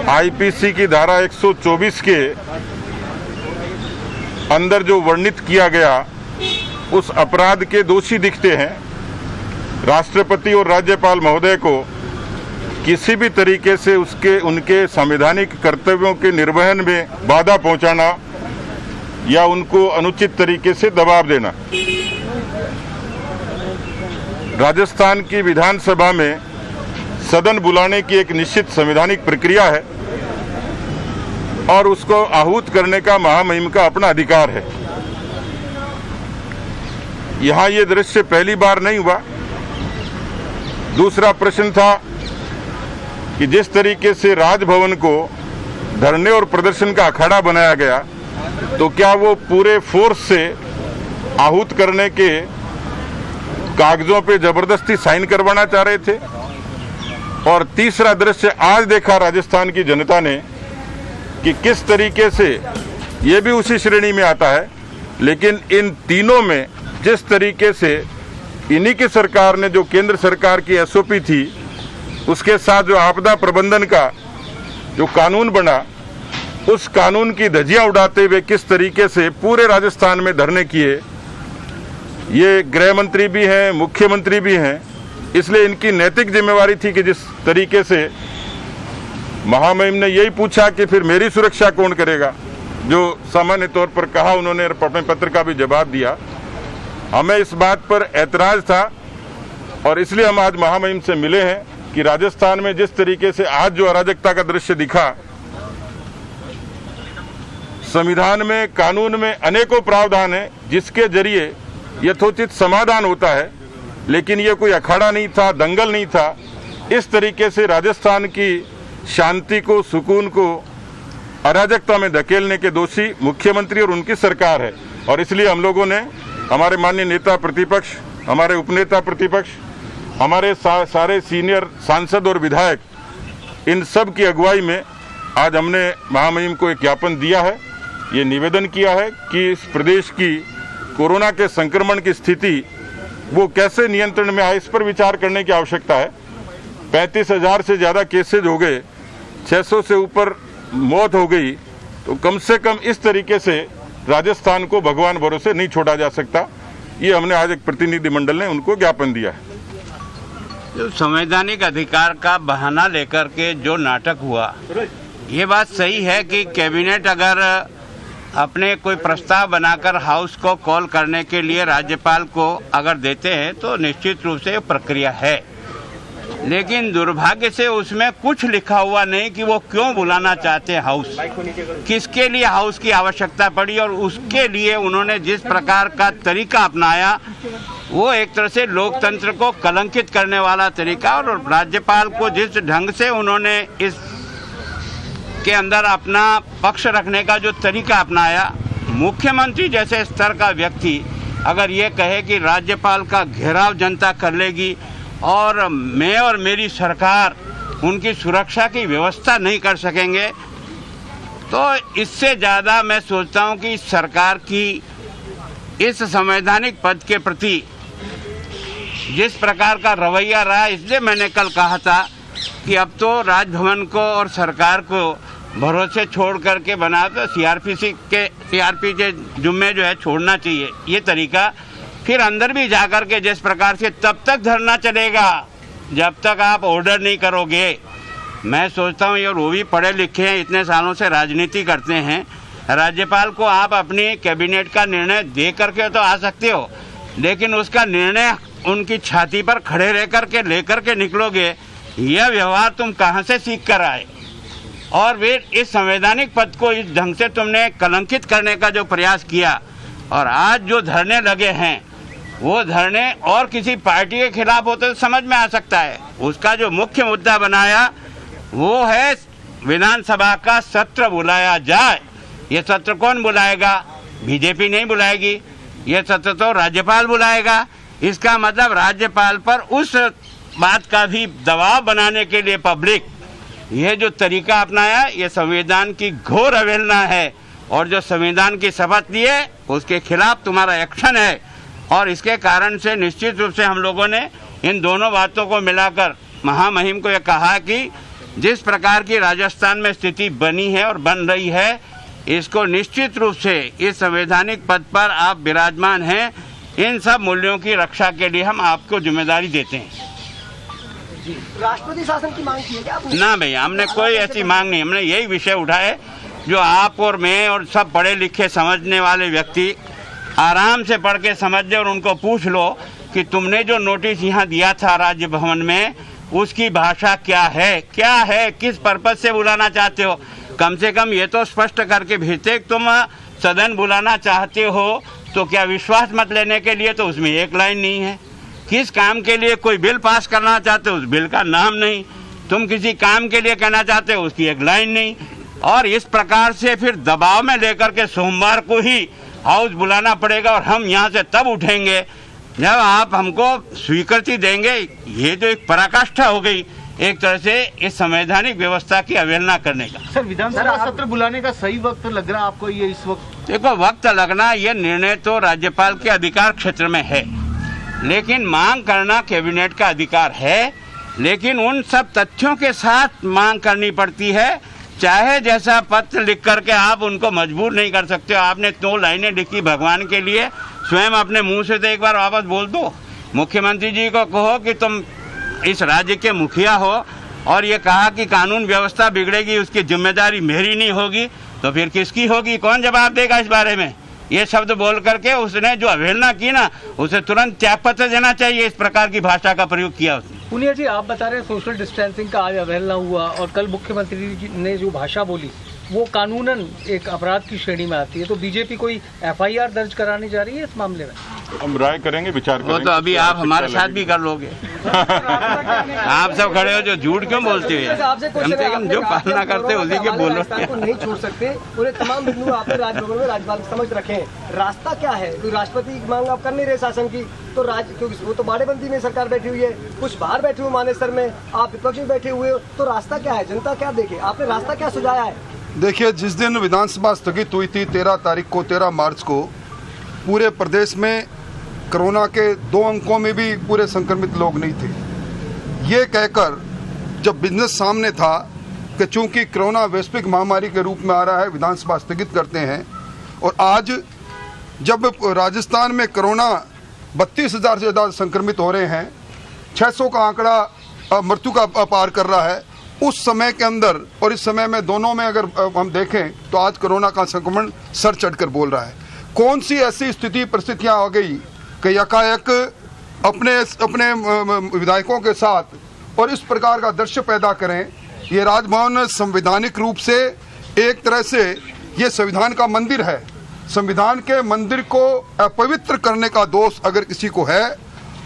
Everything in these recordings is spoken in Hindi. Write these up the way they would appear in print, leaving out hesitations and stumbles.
आईपीसी की धारा 124 के अंदर जो वर्णित किया गया उस अपराध के दोषी दिखते हैं। राष्ट्रपति और राज्यपाल महोदय को किसी भी तरीके से उनके संवैधानिक कर्तव्यों के निर्वहन में बाधा पहुंचाना या उनको अनुचित तरीके से दबाव देना। राजस्थान की विधानसभा में सदन बुलाने की एक निश्चित संवैधानिक प्रक्रिया है और उसको आहूत करने का महामहिम का अपना अधिकार है। यहां ये दृश्य पहली बार नहीं हुआ। दूसरा प्रश्न था कि जिस तरीके से राजभवन को धरने और प्रदर्शन का अखाड़ा बनाया गया, तो क्या वो पूरे फोर्स से आहूत करने के कागजों पे जबरदस्ती साइन करवाना चाह रहे थे? और तीसरा दृश्य आज देखा राजस्थान की जनता ने कि किस तरीके से, ये भी उसी श्रेणी में आता है, लेकिन इन तीनों में जिस तरीके से इन्हीं की सरकार ने जो केंद्र सरकार की एसओपी थी उसके साथ जो आपदा प्रबंधन का जो कानून बना, उस कानून की धज्जियां उड़ाते हुए किस तरीके से पूरे राजस्थान में धरने किए। ये गृह मंत्री भी हैं, मुख्यमंत्री भी हैं, इसलिए इनकी नैतिक जिम्मेवारी थी कि जिस तरीके से महामहिम ने यही पूछा कि फिर मेरी सुरक्षा कौन करेगा, जो सामान्य तौर पर कहा उन्होंने, अपने पत्र का भी जवाब दिया। हमें इस बात पर ऐतराज था और इसलिए हम आज महामहिम से मिले हैं कि राजस्थान में जिस तरीके से आज जो अराजकता का दृश्य दिखा, संविधान में, कानून में अनेकों प्रावधान है जिसके जरिए यथोचित समाधान होता है, लेकिन ये कोई अखाड़ा नहीं था, दंगल नहीं था। इस तरीके से राजस्थान की शांति को, सुकून को अराजकता में धकेलने के दोषी मुख्यमंत्री और उनकी सरकार है। और इसलिए हम लोगों ने, हमारे माननीय नेता प्रतिपक्ष, हमारे उपनेता प्रतिपक्ष, हमारे सारे सीनियर सांसद और विधायक, इन सब की अगुवाई में आज हमने महामहिम को एक ज्ञापन दिया है। ये निवेदन किया है कि इस प्रदेश की कोरोना के संक्रमण की स्थिति वो कैसे नियंत्रण में आए, इस पर विचार करने की आवश्यकता है। 35,000 से ज़्यादा केसेज हो गए, 600 से ऊपर मौत हो गई, तो कम से कम इस तरीके से राजस्थान को भगवान भरोसे नहीं छोड़ा जा सकता। ये हमने आज एक प्रतिनिधिमंडल ने उनको ज्ञापन दिया है। जो संवैधानिक अधिकार का बहाना लेकर के जो नाटक हुआ, ये बात सही है कि कैबिनेट अगर अपने कोई प्रस्ताव बनाकर हाउस को कॉल करने के लिए राज्यपाल को अगर देते हैं तो निश्चित रूप से प्रक्रिया है, लेकिन दुर्भाग्य से उसमें कुछ लिखा हुआ नहीं कि वो क्यों बुलाना चाहते हैं हाउस, किसके लिए हाउस की आवश्यकता पड़ी। और उसके लिए उन्होंने जिस प्रकार का तरीका अपनाया वो एक तरह से लोकतंत्र को कलंकित करने वाला तरीका, और राज्यपाल को जिस ढंग से उन्होंने इस के अंदर अपना पक्ष रखने का जो तरीका अपनाया, मुख्यमंत्री जैसे स्तर का व्यक्ति अगर ये कहे कि राज्यपाल का घेराव जनता कर लेगी और मैं और मेरी सरकार उनकी सुरक्षा की व्यवस्था नहीं कर सकेंगे, तो इससे ज़्यादा मैं सोचता हूँ कि सरकार की इस संवैधानिक पद के प्रति जिस प्रकार का रवैया रहा, इसलिए मैंने कल कहा था कि अब तो राजभवन को और सरकार को भरोसे छोड़ करके बना तो सीआरपी के जुम्मे जो है छोड़ना चाहिए ये तरीका। फिर अंदर भी जाकर के जिस प्रकार से तब तक धरना चलेगा जब तक आप ऑर्डर नहीं करोगे। मैं सोचता हूँ ये वो भी पढ़े लिखे हैं, इतने सालों से राजनीति करते हैं। राज्यपाल को आप अपनी कैबिनेट का निर्णय दे करके तो आ सकते हो, लेकिन उसका निर्णय उनकी छाती पर खड़े रह करके लेकर के निकलोगे, यह व्यवहार तुम कहाँ से सीख कर आए। और फिर इस संवैधानिक पद को इस ढंग से तुमने कलंकित करने का जो प्रयास किया, और आज जो धरने लगे हैं वो धरने और किसी पार्टी के खिलाफ होते तो समझ में आ सकता है। उसका जो मुख्य मुद्दा बनाया वो है विधानसभा का सत्र बुलाया जाए। ये सत्र कौन बुलाएगा? बीजेपी नहीं बुलाएगी, ये सत्र तो राज्यपाल बुलाएगा। इसका मतलब राज्यपाल पर उस बात का भी दबाव बनाने के लिए पब्लिक ये जो तरीका अपनाया, ये संविधान की घोर अवहेलना है। और जो संविधान की शपथ ली है उसके खिलाफ तुम्हारा एक्शन है। और इसके कारण से निश्चित रूप से हम लोगों ने इन दोनों बातों को मिलाकर महामहिम को ये कहा कि जिस प्रकार की राजस्थान में स्थिति बनी है और बन रही है, इसको निश्चित रूप से इस संवैधानिक पद पर आप विराजमान हैं, इन सब मूल्यों की रक्षा के लिए हम आपको जिम्मेदारी देते हैं। राष्ट्रपति शासन की मांग की है क्या आपने? ना भैया, हमने कोई ऐसी मांग नहीं, हमने यही विषय उठाए जो आप और मैं और सब पढ़े लिखे समझने वाले व्यक्ति आराम से पढ़ के समझ जाए और उनको पूछ लो कि तुमने जो नोटिस यहाँ दिया था राज्य भवन में, उसकी भाषा क्या है, किस पर्पज से बुलाना चाहते हो। कम से कम ये तो स्पष्ट करके भेजते, तुम सदन बुलाना चाहते हो तो क्या विश्वास मत लेने के लिए, तो उसमें एक लाइन नहीं है। किस काम के लिए कोई बिल पास करना चाहते हो, उस बिल का नाम नहीं। तुम किसी काम के लिए कहना चाहते हो, उसकी एक लाइन नहीं। और इस प्रकार से फिर दबाव में लेकर के सोमवार को ही हाउस बुलाना पड़ेगा और हम यहाँ से तब उठेंगे जब आप हमको स्वीकृति देंगे। ये जो एक पराकाष्ठा हो गई एक तरह से इस संवैधानिक व्यवस्था की अवहेलना करने का। सर, विधानसभा सत्र बुलाने का सही वक्त लग रहा है आपको ये इस वक्त? देखो, वक्त लगना, ये निर्णय तो राज्यपाल के अधिकार क्षेत्र में है, लेकिन मांग करना कैबिनेट का अधिकार है। लेकिन उन सब तथ्यों के साथ मांग करनी पड़ती है। चाहे जैसा पत्र लिख करके आप उनको मजबूर नहीं कर सकते हो। आपने 2 लाइनें लिखी, भगवान के लिए स्वयं अपने मुंह से तो एक बार वापस बोल दो। मुख्यमंत्री जी को कहो कि तुम इस राज्य के मुखिया हो और ये कहा कि कानून व्यवस्था बिगड़ेगी, उसकी जिम्मेदारी मेरी नहीं होगी, तो फिर किसकी होगी? कौन जवाब देगा इस बारे में? ये शब्द बोल करके उसने जो अवहेलना की ना, उसे तुरंत त्यागपत्र देना चाहिए। इस प्रकार की भाषा का प्रयोग किया उसने। पुनिया जी, आप बता रहे हैं सोशल डिस्टेंसिंग का आज अवहेलना हुआ और कल मुख्यमंत्री जी ने जो भाषा बोली वो कानूनन एक अपराध की श्रेणी में आती है, तो बीजेपी कोई FIR दर्ज कराने जा रही है इस मामले में? हम राय करेंगे, विचार करेंगे। वो तो अभी आप हमारे साथ भी कर लोगे। आप सब खड़े हो, जो झूठ क्यों बोलते हो? कम से कम जो पालना करते हो उसी के बोलो। को नहीं छोड़ सकते, उन्हें तमाम बिंदु आपने राजभवन में राज्यपाल के समक्ष रखे हैं। रास्ता क्या है? कोई राष्ट्रपति की मांग आप कर नहीं रहे शासन की, तो क्योंकि वो तो बाड़ेबंदी में सरकार बैठी हुई है, कुछ बाहर बैठे हुए मानेसर में, आप विपक्ष में बैठे हुए हो, तो रास्ता क्या है? जनता क्या देखे? आपने रास्ता क्या सुझाया है? देखिए, जिस दिन विधानसभा स्थगित हुई थी 13 मार्च को, पूरे प्रदेश में कोरोना के 2 अंकों में भी पूरे संक्रमित लोग नहीं थे। ये कहकर जब बिजनेस सामने था कि चूंकि कोरोना वैश्विक महामारी के रूप में आ रहा है, विधानसभा स्थगित करते हैं। और आज जब राजस्थान में कोरोना 32,000 से ज़्यादा संक्रमित हो रहे हैं, 600 का आंकड़ा मृत्यु का पार कर रहा है, उस समय के अंदर और इस समय में दोनों में अगर हम देखें तो आज कोरोना का संक्रमण सर चढ़कर बोल रहा है। कौन सी ऐसी स्थिति परिस्थितियां आ गई कि यकायक अपने विधायकों के साथ और इस प्रकार का दृश्य पैदा करें। ये राजभवन संवैधानिक रूप से एक तरह से ये संविधान का मंदिर है। संविधान के मंदिर को अपवित्र करने का दोष अगर किसी को है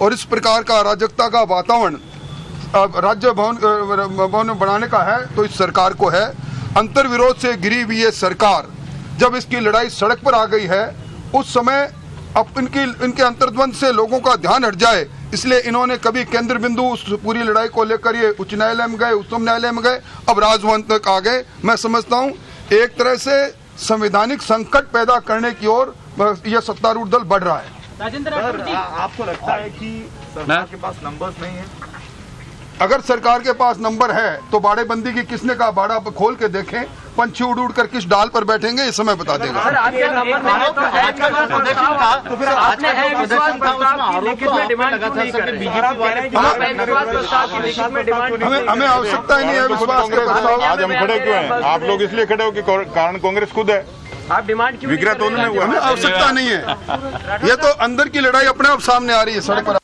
और इस प्रकार का अराजकता का वातावरण राज्य भवन में बनाने का है तो इस सरकार को है। अंतर्विरोध से घिरी हुई ये सरकार जब इसकी लड़ाई सड़क पर आ गई है, उस समय अब इनके अंतर्द्वंद से लोगों का ध्यान हट जाए, इसलिए इन्होंने कभी केंद्र बिंदु उस पूरी लड़ाई को लेकर ये उच्च न्यायालय में गए, उच्चतम न्यायालय में गए, अब राजभवन तक आ गए। मैं समझता हूँ एक तरह से संवैधानिक संकट पैदा करने की ओर यह सत्तारूढ़ दल बढ़ रहा है। आपको लगता है कि सरकार के पास नंबर्स नहीं है? अगर सरकार के पास नंबर है तो बाड़ेबंदी की किसने कहा? बाड़ा खोल के देखें, पंछी उड़ उड़ कर किस डाल पर बैठेंगे ये समय बता देगा। हमें आवश्यकता ही नहीं है विश्वास के प्रस्ताव। आज हम खड़े क्यों हैं? आप लोग इसलिए खड़े हो कि कारण कांग्रेस खुद है। आप डिमांड क्यों? विग्रह तो उन्होंने हुआ। हमें आवश्यकता नहीं है, ये तो अंदर की लड़ाई अपने आप सामने आ रही है सड़क पर।